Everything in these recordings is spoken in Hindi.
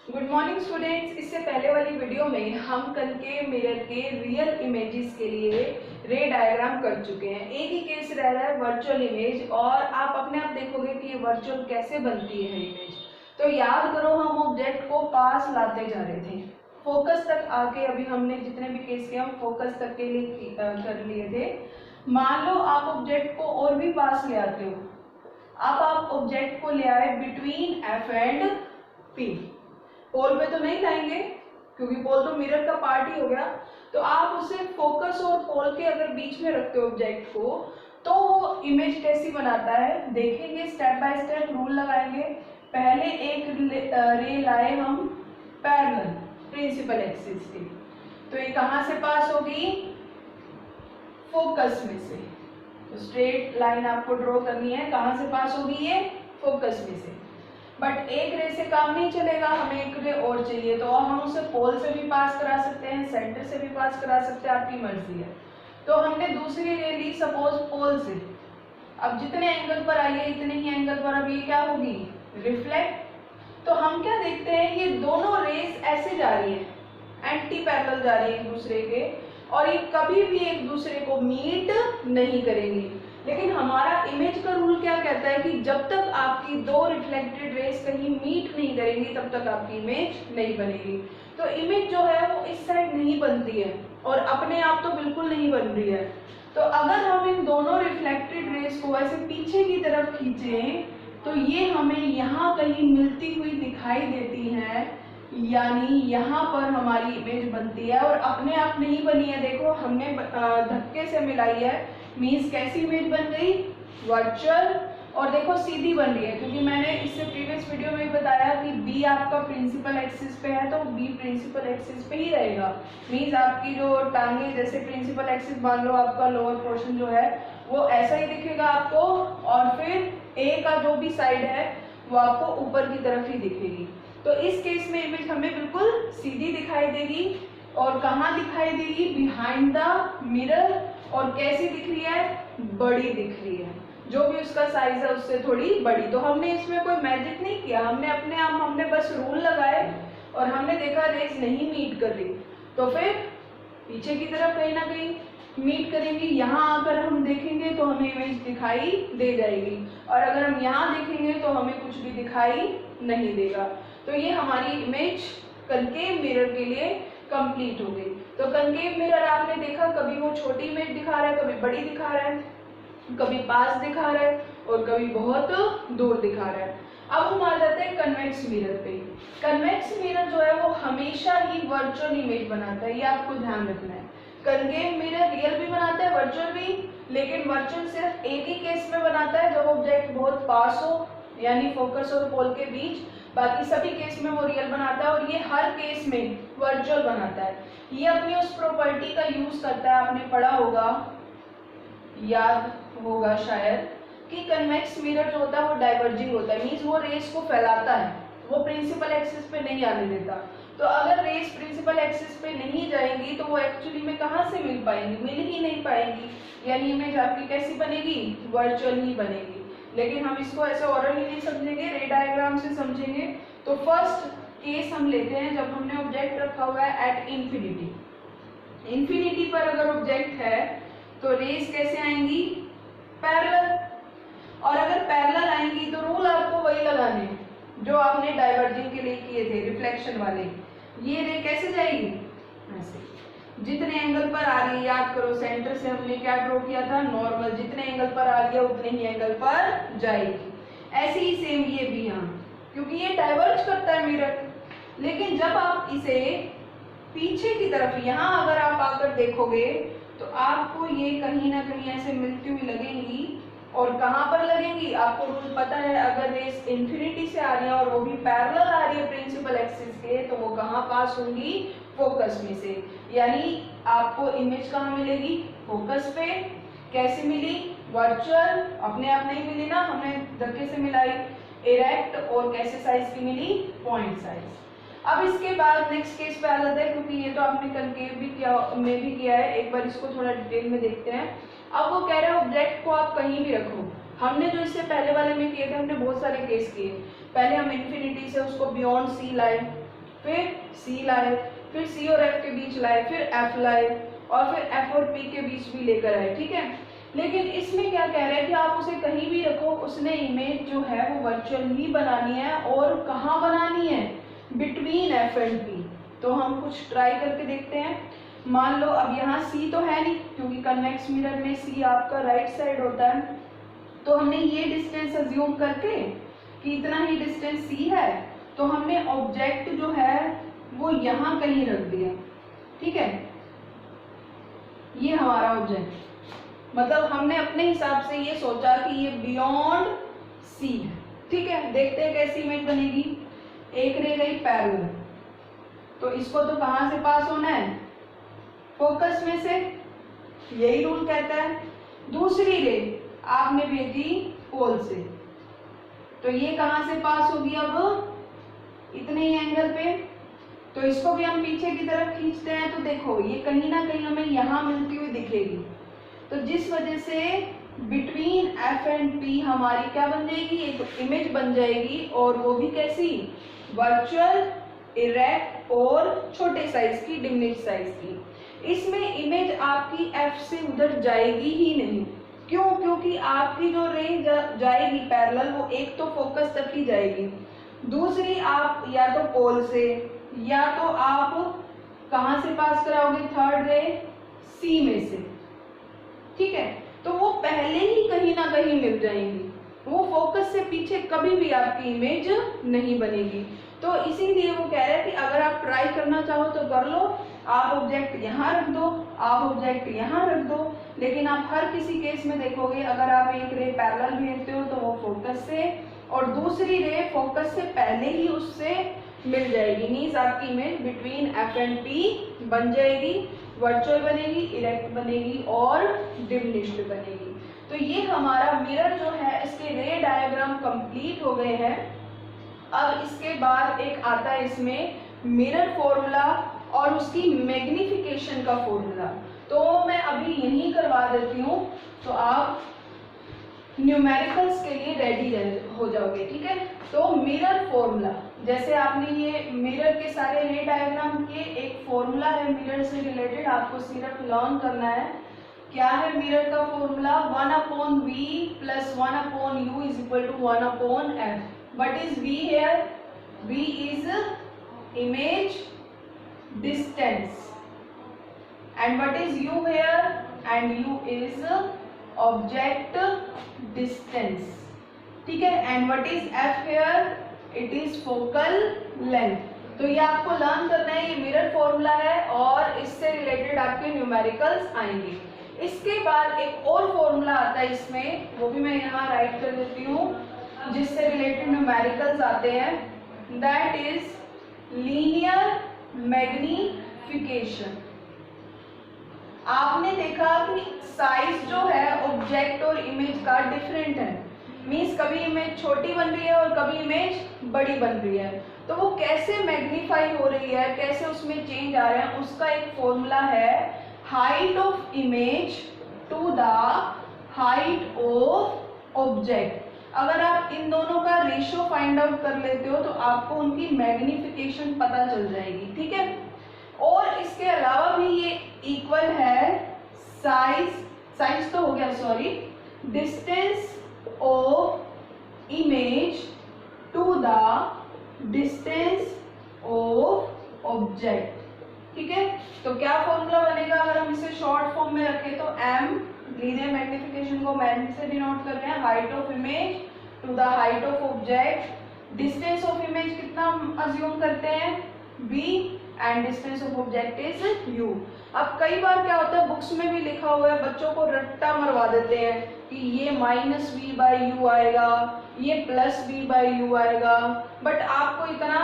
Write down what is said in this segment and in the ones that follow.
Good morning students. इससे पहले वाली वीडियो में हम कनकेव मिरर के रियल इमेजेस के लिए रे डायग्राम कर चुके हैं। एक ही केस रह रहा है वर्चुअल इमेज, और आप अपने आप देखोगे कि ये वर्चुअल कैसे बनती है इमेज। तो याद करो, हम ऑब्जेक्ट को पास लाते जा रहे थे, फोकस तक आके अभी हमने जितने भी केस किए हम फोकस तक के लिए कर लिए थे। मान लो आप ऑब्जेक्ट को और भी पास ले आते हो। अब आप ऑब्जेक्ट को ले आए बिटवीन एफ एंड पी। पोल पे तो नहीं लाएंगे क्योंकि पोल तो मिरर का पार्ट ही हो गया। तो आप उसे फोकस और पोल के अगर बीच में रखते हो ऑब्जेक्ट को, तो वो इमेज कैसी बनाता है देखेंगे। स्टेप बाय स्टेप रूल लगाएंगे। पहले एक रे लाए हम पैरेलल प्रिंसिपल एक्सिस के, तो ये कहाँ से पास होगी? फोकस में से। तो स्ट्रेट लाइन आपको ड्रॉ करनी है, कहाँ से पास होगी? ये फोकस में से। बट एक रे से काम नहीं चलेगा, हमें एक रे और चाहिए। तो हम उसे पोल से भी पास करा सकते हैं, सेंटर से भी पास करा सकते हैं, आपकी मर्जी है। तो हमने दूसरी रे ली सपोज पोल से। अब जितने एंगल पर आई है इतने ही एंगल पर अब ये क्या होगी? रिफ्लेक्ट। तो हम क्या देखते हैं, ये दोनों रेस ऐसे जा रही है, एंटी पैरेलल जा रही है एक दूसरे के, और ये कभी भी एक दूसरे को मीट नहीं करेंगी। लेकिन हमारा इमेज का रूल क्या कहता है कि जब तक आपकी दो रिफ्लेक्टेड रेस कहीं मीट नहीं करेंगी तब तक आपकी इमेज नहीं बनेगी। तो इमेज जो है वो इस साइड नहीं बनती है, और अपने आप तो बिल्कुल नहीं बन रही है। तो अगर हम इन दोनों रिफ्लेक्टेड रेस को ऐसे पीछे की तरफ खींचें तो ये हमें यहाँ कहीं मिलती हुई दिखाई देती हैं, यानी यहाँ पर हमारी इमेज बनती है, और अपने आप नहीं बनी है। देखो हमने धक्के से मिलाई है, मीन्स कैसी इमेज बन गई? वर्चुअल। और देखो सीधी बन रही है, क्योंकि मैंने इससे प्रीवियस वीडियो में बताया कि बी आपका प्रिंसिपल एक्सिस पे है, तो बी प्रिंसिपल एक्सिस पे ही रहेगा। मीन्स आपकी जो टांगे जैसे प्रिंसिपल एक्सिस मान लो, आपका लोअर पोर्शन जो है वो ऐसा ही दिखेगा आपको, और फिर ए का जो भी साइड है वो आपको ऊपर की तरफ ही दिखेगी। तो इस केस में इमेज हमें बिल्कुल सीधी दिखाई देगी। और कहाँ दिखाई देगी? Behind the mirror. और कैसी दिख रही है? बड़ी दिख रही है, जो भी उसका साइज है उससे थोड़ी बड़ी। तो हमने इसमें कोई मैजिक नहीं किया, हमने बस रूल लगाए और हमने देखा रेस नहीं मीट कर रही, तो फिर पीछे की तरफ कहीं ना कहीं मीट करेंगी। यहाँ आकर हम देखेंगे तो हमें इमेज दिखाई दे जाएगी, और अगर हम यहाँ देखेंगे तो हमें कुछ भी दिखाई नहीं देगा। तो ये हमारी इमेज कनकेव मिरर के लिए कंप्लीट हो गई। तो कनकेव मिरर आपने देखा, कभी वो छोटी इमेज दिखा रहा है, कभी बड़ी दिखा रहा है, कभी पास दिखा रहा है, और कभी बहुत दूर दिखा रहा है। अब हम आ जाते हैं कन्वेक्स मिरर पे। कन्वेक्स मिरर जो है वो हमेशा ही वर्चुअल इमेज बनाता है, ये आपको ध्यान रखना है। कनकेव मिरर रियल भी बनाता है, वर्चुअल भी, लेकिन वर्चुअल सिर्फ एक ही केस में बनाता है, जब ऑब्जेक्ट बहुत पास हो, यानी फोकस और पोल के बीच। बाकी सभी केस में वो रियल बनाता है, और ये हर केस में वर्चुअल बनाता है। ये अपनी उस प्रॉपर्टी का यूज करता है, आपने पढ़ा होगा, याद होगा शायद, कि कन्वेक्स मिरर जो होता है वो डाइवर्जिंग होता है, मींस वो रेस को फैलाता है, वो प्रिंसिपल एक्सिस पे नहीं आने देता। तो अगर रेस प्रिंसिपल एक्सिस पे नहीं जाएंगी तो वो एक्चुअली में कहाँ से मिल पाएंगी? मिल ही नहीं पाएंगी, यानी इमेज आपकी कैसी बनेगी? वर्चुअल ही बनेगी। लेकिन हम इसको ऐसे ओरली नहीं समझेंगे, रे डायग्राम से समझेंगे। तो फर्स्ट केस हम लेते हैं जब हमने ऑब्जेक्ट रखा हुआ है एट इंफिनिटी। इंफिनिटी पर अगर ऑब्जेक्ट है तो रेस कैसे आएंगी? पैरेलल। और अगर पैरेलल आएंगी तो रूल आपको वही लगाने हैं जो आपने डाइवर्जिंग के लिए किए थे, रिफ्लेक्शन वाले। ये रे कैसे जाएगी? ऐसे। जितने एंगल पर आ रही है, याद करो सेंटर से हमने क्या ड्रॉ किया था? नॉर्मल। जितने एंगल पर आ रही है उतने ही एंगल पर जाएगी। ऐसे ही सेम ये भी यहाँ, क्योंकि ये डाइवर्ज करता है मिरर। लेकिन जब आप इसे पीछे की तरफ यहाँ अगर आप आकर देखोगे तो आपको ये कहीं ना कहीं ऐसे मिलती हुई लगेंगी। और कहाँ पर लगेंगी? आपको रूल पता है, अगर रेस इंफिनिटी से आ रही है और वो भी पैरेलल आ रही है प्रिंसिपल एक्सिस के, तो वो कहाँ पास होंगी? फोकस में से। यानी आपको इमेज कहाँ मिलेगी? फोकस पे। कैसे मिली? वर्चुअल। अपने आप नहीं मिली ना, हमने धक्के से मिलाई। इरेक्ट। और कैसे साइज की मिली? Point size. अब इसके बाद नेक्स्ट केस पे आ जाता है, क्योंकि ये तो आपने कनकेव भी किया है। एक बार इसको थोड़ा डिटेल में देखते हैं। अब वो कह रहे हैं ऑब्जेक्ट को आप कहीं भी रखो। हमने जो इससे पहले वाले में किए थे, हमने बहुत सारे केस किए। पहले हम इंफिनिटी से उसको बियॉन्ड सी लाए, फिर C लाए, फिर C और F के बीच लाए, फिर F लाए और फिर F और P के बीच भी लेकर आए, ठीक है। लेकिन इसमें क्या कह रहे हैं कि आप उसे कहीं भी रखो, उसने इमेज जो है वो वर्चुअल ही बनानी है और कहाँ बनानी है, बिटवीन F एंड P। तो हम कुछ ट्राई करके देखते हैं। मान लो अब यहाँ C तो है नहीं क्योंकि कन्वेक्स मिरर में C आपका राइट साइड होता है, तो हमने ये डिस्टेंस अज्यूम करके कि इतना ही डिस्टेंस C है, तो हमने ऑब्जेक्ट जो है वो यहाँ कहीं रख दिया, ठीक है। ये हमारा ऑब्जेक्ट, मतलब हमने अपने हिसाब से ये सोचा कि ये बियॉन्ड C है, ठीक है। देखते हैं कैसी इमेज बनेगी। एक रे गई पैरेलल, तो इसको तो कहाँ से पास होना है, फोकस में से, यही रूल कहता है। दूसरी रे आपने भेजी पोल से, तो ये कहाँ से पास होगी, अब इतने ही एंगल पे, तो इसको भी हम पीछे की तरफ खींचते हैं तो देखो ये कहीं ना कहीं हमें यहाँ मिलती हुई दिखेगी। तो जिस वजह से बिटवीन F एंड P हमारी क्या बन जाएगी, एक इमेज बन जाएगी, और वो भी कैसी, वर्चुअल, इरेक्ट और छोटे साइज की, डिमिनिश साइज की। इसमें इमेज आपकी F से उधर जाएगी ही नहीं। क्यों? क्योंकि आपकी जो रे जाएगी पैरेलल, वो एक तो फोकस तक ही जाएगी, दूसरी आप या तो पोल से या तो आप कहाँ से पास कराओगे, थर्ड रे C में से, ठीक है। तो वो पहले ही कहीं ना कहीं मिल जाएंगी, वो फोकस से पीछे कभी भी आपकी इमेज नहीं बनेगी। तो इसीलिए वो कह रहे हैं कि अगर आप ट्राई करना चाहो तो कर लो, आप ऑब्जेक्ट यहाँ रख दो, आप ऑब्जेक्ट यहाँ रख दो, लेकिन आप हर किसी केस में देखोगे अगर आप एक रे पैरेलल भेजते हो तो वो फोकस से, और दूसरी रे फोकस से पहले ही उससे मिल जाएगी, मीन्स आपकी image between F and P बन जाएगी, वर्चुअल बनेगी, इरेक्ट बनेगी और डिमिनिश्ड बनेगी। तो ये हमारा मिरर जो है, इसके रे डायग्राम कंप्लीट हो गए हैं। अब इसके बाद एक आता है इसमें मिरर फॉर्मूला और उसकी मैग्निफिकेशन का फॉर्मूला, तो मैं अभी यहीं करवा देती हूँ, तो आप न्यूमेरिकल्स के लिए रेडी हो जाओगे, ठीक है। तो मिरर फॉर्मूला, जैसे आपने ये मिरर के सारे रे डायग्राम के, एक फॉर्मूला है मिरर से रिलेटेड, आपको सिर्फ लर्न करना है। क्या है मिरर का formula, 1/v + 1/u = 1/f। What is v here? v is image distance, and what is u here? And u is object distance, ठीक है। and what is f here? It is focal length। तो ये आपको लर्न करना है, ये मिरर फॉर्मूला है और इससे रिलेटेड आपके न्यूमेरिकल्स आएंगे। इसके बाद एक और फॉर्मूला आता है इसमें, वो भी मैं यहाँ राइट कर देती हूँ, जिससे रिलेटेड न्यूमेरिकल्स आते हैं, दैट इज लीनियर मैग्निफिकेशन। आपने देखा कि साइज जो है ऑब्जेक्ट और इमेज का डिफरेंट है, मीन्स कभी इमेज छोटी बन रही है और कभी इमेज बड़ी बन रही है, तो वो कैसे मैग्नीफाई हो रही है, कैसे उसमें चेंज आ रहे हैं, उसका एक फॉर्मूला है height of image to the height of object. अगर आप इन दोनों का रेशियो फाइंड आउट कर लेते हो तो आपको उनकी मैग्निफिकेशन पता चल जाएगी, ठीक है। और इसके अलावा भी ये इक्वल है साइज तो हो गया, sorry, distance of image to the distance of object, ठीक है। तो क्या फॉर्मूला बनेगा अगर हम इसे शॉर्ट फॉर्म में रखें, तो m, लीनियर मैग्निफिकेशन को m से डिनोट कर रहे हैं, height of image to the height of object, distance of image कितना अज्यूम करते हैं, v, and distance of object is u। अब कई बार क्या होता है, बुक्स में भी लिखा हुआ है, बच्चों को रट्टा मरवा देते हैं कि ये -v/u आएगा, ये +v/u आएगा, बट आपको इतना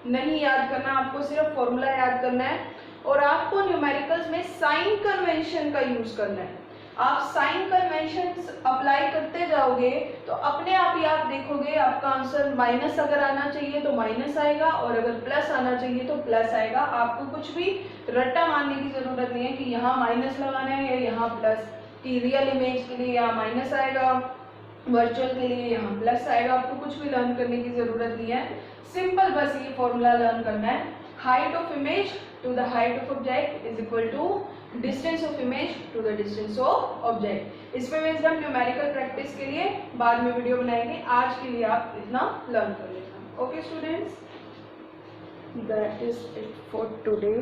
नहीं याद करना, आपको सिर्फ फॉर्मूला याद करना है और आपको न्यूमेरिकल्स में साइन कन्वेंशन का यूज करना है। आप साइन कन्वेंशन अप्लाई करते जाओगे तो अपने आप ही आप देखोगे आपका आंसर माइनस अगर आना चाहिए तो माइनस आएगा और अगर प्लस आना चाहिए तो प्लस आएगा। आपको कुछ भी रट्टा मारने की जरूरत नहीं है कि यहाँ माइनस लगाना है या यहाँ प्लस, कि रियल इमेज के लिए यहाँ माइनस आएगा वर्चुअल के लिए यहाँ प्लस आएगा, आपको कुछ भी लर्न करने की जरूरत नहीं है, सिंपल बस ये फॉर्मूला लर्न करना है, height of image to the height of object is equal to distance of image to the distance of object. इसमें बेस्ड हम न्यूमेरिकल प्रैक्टिस के लिए बाद में वीडियो बनाएंगे, आज के लिए आप इतना लर्न कर लेना। Okay students, that is it for today.